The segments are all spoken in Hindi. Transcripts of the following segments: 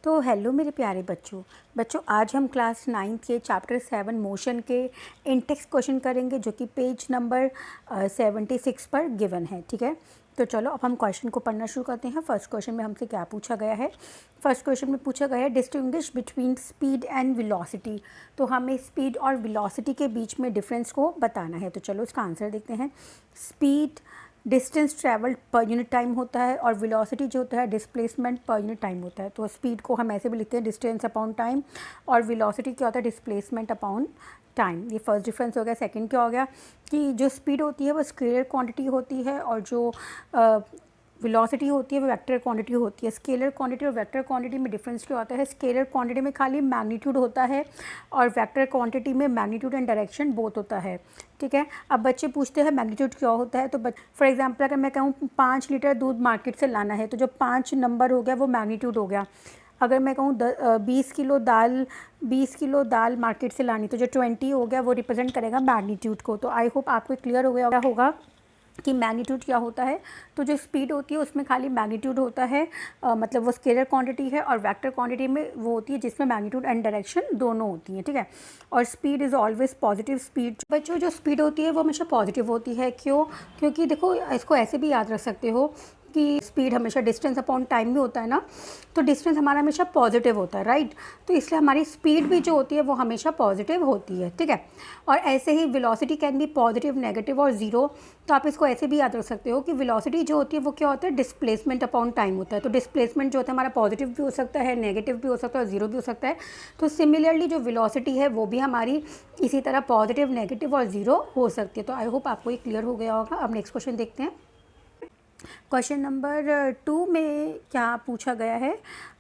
तो हेलो मेरे प्यारे बच्चों। आज हम क्लास 9 के चैप्टर 7 मोशन के इंटेक्स क्वेश्चन करेंगे जो कि पेज नंबर 76 पर गिवन है। ठीक है, तो चलो अब हम क्वेश्चन को पढ़ना शुरू करते हैं। फर्स्ट क्वेश्चन में हमसे क्या पूछा गया है? फर्स्ट क्वेश्चन में पूछा गया है distinguish between speed and velocity. तो हमें स्पीड और वेलोसिटी के बीच में डिफरेंस को बताना है। तो चलो इसका आंसर देखते हैं। Speed distance travelled per unit time होता है और वेलोसिटी जो होता है डिस्प्लेसमेंट पर यूनिट टाइम होता है। तो स्पीड को हम ऐसे भी लिखते हैं डिस्टेंस अपॉन टाइम, और वेलोसिटी क्या होता है डिस्प्लेसमेंट अपॉन टाइम। ये फर्स्ट डिफरेंस हो गया। सेकंड क्या हो गया कि जो स्पीड होती है वो स्केलर क्वांटिटी होती है और जो वेलोसिटी होती है वो वेक्टर क्वांटिटी होती है। स्केलर क्वांटिटी और वेक्टर क्वांटिटी में डिफरेंस क्या होता है? स्केलर क्वांटिटी में खाली मैग्नीट्यूड होता है और वेक्टर क्वांटिटी में मैग्नीट्यूड एंड डायरेक्शन बोथ होता है। ठीक है, अब बच्चे पूछते हैं मैग्नीट्यूड क्या होता है। तो फॉर एग्जांपल अगर मैं कहूँ 5 लीटर दूध मार्केट से लाना है तो जो 5 नंबर हो गया वो मैग्नीट्यूड हो गया। अगर मैं कहूँ 20 किलो दाल मार्केट से लानी तो जो 20 हो गया वो रिप्रेजेंट करेगा मैग्नीट्यूड को। तो आई होप आपको क्लियर हो गया होगा कि मैग्नीट्यूड क्या होता है। तो जो स्पीड होती है उसमें खाली मैग्नीट्यूड होता है, मतलब वो स्केलर क्वांटिटी है, और वेक्टर क्वांटिटी में वो होती है जिसमें मैग्नीट्यूड एंड डायरेक्शन दोनों होती हैं। ठीक है, और speed is always positive speed. बच्चों जो स्पीड होती है वो हमेशा पॉजिटिव होती है। क्यों? क्योंकि देखो इसको ऐसे भी याद रख सकते हो कि स्पीड हमेशा डिस्टेंस अपॉन टाइम में होता है ना, तो डिस्टेंस हमारा हमेशा पॉजिटिव होता है, राइट। तो इसलिए हमारी स्पीड भी जो होती है वो हमेशा पॉजिटिव होती है। ठीक है, और ऐसे ही velocity can be positive, negative और ज़ीरो। तो आप इसको ऐसे भी याद रख सकते हो कि वेलोसिटी जो होती है वो क्या होता है डिस्प्लेसमेंट अपॉन टाइम होता है। तो डिस्प्लेसमेंट जो होता है हमारा पॉजिटिव भी हो सकता है, नेगेटिव भी हो सकता है और ज़ीरो भी हो सकता है। तो सिमिलरली जो वेलोसिटी है वो भी हमारी इसी तरह पॉजिटिव, नेगेटिव और ज़ीरो हो सकती है। तो आई होप आपको ये क्लियर हो गया होगा। अब नेक्स्ट क्वेश्चन देखते हैं। क्वेश्चन नंबर 2 में क्या पूछा गया है?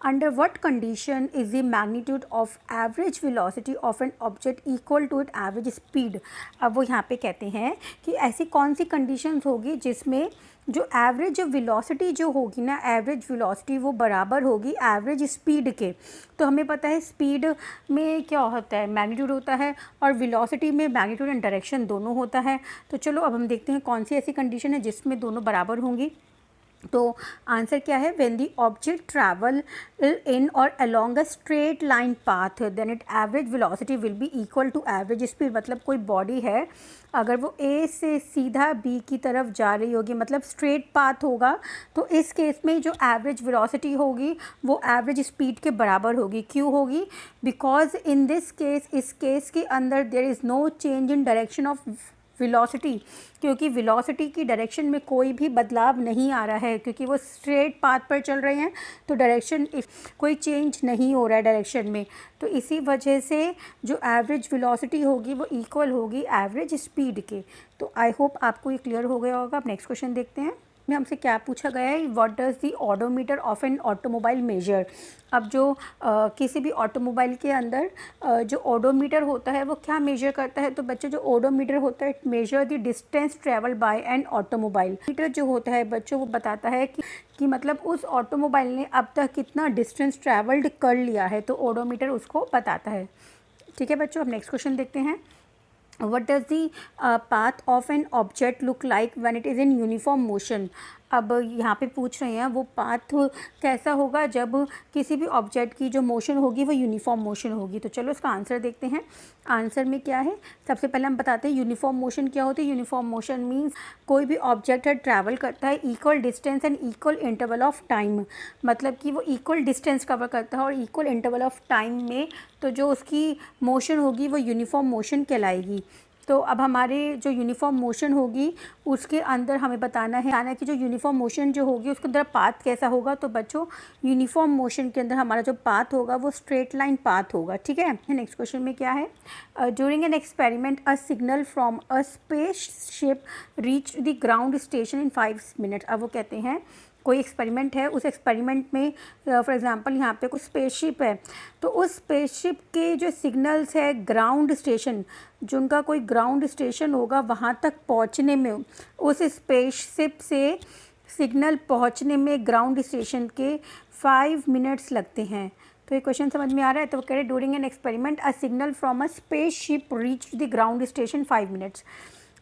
Under what condition is the magnitude of average velocity of an object equal to it average speed. अब वो यहाँ पे कहते हैं कि ऐसी कौन सी कंडीशंस होगी जिसमें जो एवरेज वेलोसिटी जो होगी ना, एवरेज वेलोसिटी वो बराबर होगी एवरेज स्पीड के। तो हमें पता है स्पीड में क्या होता है मैग्नीट्यूड होता है और वेलोसिटी में मैग्नीट्यूड एंड डायरेक्शन दोनों होता है। तो चलो अब हम देखते हैं कौन सी ऐसी कंडीशन है जिसमें दोनों बराबर होंगी। तो आंसर क्या है? When the object travel in और along a straight line path then it average velocity will be equal to average speed. मतलब कोई बॉडी है, अगर वो ए से सीधा बी की तरफ जा रही होगी, मतलब स्ट्रेट पाथ होगा, तो इस केस में जो एवरेज वेलोसिटी होगी वो एवरेज स्पीड के बराबर होगी। क्यों होगी? बिकॉज इन दिस केस, इस केस के अंदर there is no change in direction of velocity, क्योंकि वेलोसिटी की डायरेक्शन में कोई भी बदलाव नहीं आ रहा है, क्योंकि वो स्ट्रेट पाथ पर चल रहे हैं तो डायरेक्शन कोई चेंज नहीं हो रहा है डायरेक्शन में। तो इसी वजह से जो एवरेज वेलोसिटी होगी वो इक्वल होगी एवरेज स्पीड के। तो आई होप आपको ये क्लियर हो गया होगा। अब नेक्स्ट क्वेश्चन देखते हैं। में हमसे क्या पूछा गया है? What does the odometer of an automobile measure. अब जो किसी भी ऑटोमोबाइल के अंदर जो ओडोमीटर होता है वो क्या मेजर करता है? तो बच्चों जो ओडोमीटर होता है it measure the distance travel by an automobile. Meter जो होता है बच्चों वो बताता है कि मतलब उस ऑटोमोबाइल ने अब तक कितना डिस्टेंस ट्रैवल्ड कर लिया है, तो ओडोमीटर उसको बताता है। ठीक है बच्चों, अब नेक्स्ट क्वेश्चन देखते हैं। What does the path of an object look like when it is in uniform motion? अब यहाँ पे पूछ रहे हैं वो पाथ कैसा होगा जब किसी भी ऑब्जेक्ट की जो मोशन होगी वो यूनिफॉर्म मोशन होगी। तो चलो इसका आंसर देखते हैं। आंसर में क्या है? सबसे पहले हम बताते हैं यूनिफॉर्म मोशन क्या होती है। यूनिफॉर्म मोशन मीन्स कोई भी ऑब्जेक्ट है ट्रैवल करता है equal distance and equal interval of time, मतलब कि वो इक्वल डिस्टेंस कवर करता है और इक्वल इंटरवल ऑफ टाइम में, तो जो उसकी मोशन होगी वो यूनिफॉर्म मोशन कहलाएगी। तो अब हमारे जो यूनिफॉर्म मोशन होगी उसके अंदर हमें बताना है कि जो यूनिफॉर्म मोशन जो होगी उसके अंदर पाथ कैसा होगा। तो बच्चों यूनिफॉर्म मोशन के अंदर हमारा जो पाथ होगा वो स्ट्रेट लाइन पाथ होगा। ठीक है, नेक्स्ट क्वेश्चन में क्या है? During an experiment a signal from a spaceship reach the ground station in 5 minute. अब वो कहते हैं कोई एक्सपेरिमेंट है, उस एक्सपेरिमेंट में फॉर एग्जांपल यहाँ पे कुछ स्पेसशिप है, तो उस स्पेसशिप के जो सिग्नल्स है ग्राउंड स्टेशन, जो उनका कोई ग्राउंड स्टेशन होगा वहाँ तक पहुँचने में, उस स्पेसशिप से सिग्नल पहुँचने में ग्राउंड स्टेशन के 5 मिनट्स लगते हैं। तो ये क्वेश्चन समझ में आ रहा है? तो कह रहे during an experiment a signal from a spaceship reach the ground station 5 minutes.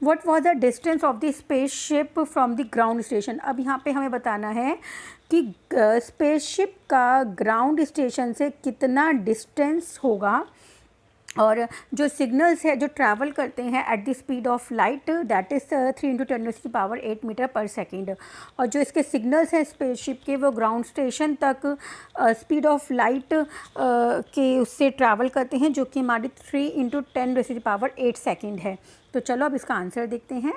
What was the distance of the spaceship from the ground station. अब यहाँ पे हमें बताना है कि स्पेसशिप का ग्राउंड स्टेशन से कितना डिस्टेंस होगा, और जो सिग्नल्स है जो ट्रैवल करते हैं at the speed of light that is 3 × 10⁻⁴ metre पर सेकेंड, और जो इसके सिग्नल्स हैं स्पेसशिप के वो ग्राउंड स्टेशन तक स्पीड ऑफ लाइट के उससे ट्रैवल करते हैं, जो कि हमारी 3 × 10⁸ सेकेंड है। तो चलो अब इसका आंसर देखते हैं।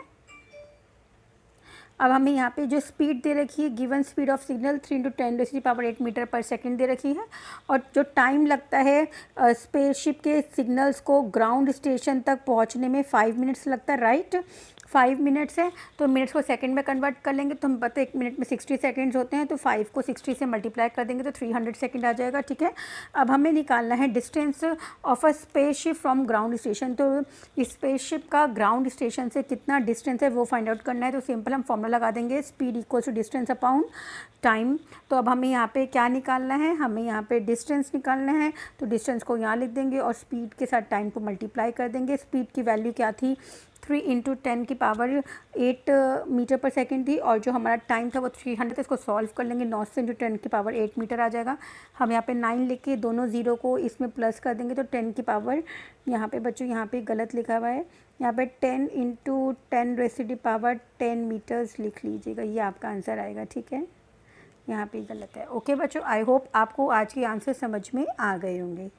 अब हमें यहाँ पे जो स्पीड दे रखी है, given speed of signal 3 × 10⁸ metre पर सेकेंड दे रखी है, और जो टाइम लगता है स्पेसशिप के सिग्नल्स को ग्राउंड स्टेशन तक पहुँचने में 5 मिनट्स लगता है, राइट। 5 मिनट्स है, तो मिनट्स को सेकंड में कन्वर्ट कर लेंगे, तो हम पता है 1 मिनट में 60 सेकंड्स होते हैं, तो 5 को 60 से मल्टीप्लाई कर देंगे तो 300 सेकंड आ जाएगा, ठीक है। अब हमें निकालना है distance of a spaceship from ground station. तो इस स्पेसशिप का ग्राउंड स्टेशन से कितना डिस्टेंस है वो फाइंड आउट करना है। तो सिंपल हम फॉर्मूला लगा देंगे, speed equals to distance upon time. तो अब हमें यहाँ पे क्या निकालना है, हमें यहाँ पे डिस्टेंस निकालना है, तो डिस्टेंस को यहाँ लिख देंगे और स्पीड के साथ टाइम को मल्टीप्लाई कर देंगे। स्पीड की वैल्यू क्या थी, 3 × 10⁸ मीटर पर सेकेंड थी, और जो हमारा टाइम था वो 300 था। इसको सॉल्व कर लेंगे, 9 से × 10⁸ मीटर आ जाएगा। हम यहाँ पे 9 लिख के दोनों ज़ीरो को इसमें प्लस कर देंगे, तो 10 यहाँ पे बच्चों यहाँ पे गलत लिखा हुआ है, यहाँ पे 10 × 10⁻10 मीटर्स लिख लीजिएगा, ये आपका आंसर आएगा, ठीक है। यहाँ पे गलत है। ओके बच्चों, आई होप आपको आज के आंसर समझ में आ गए होंगे।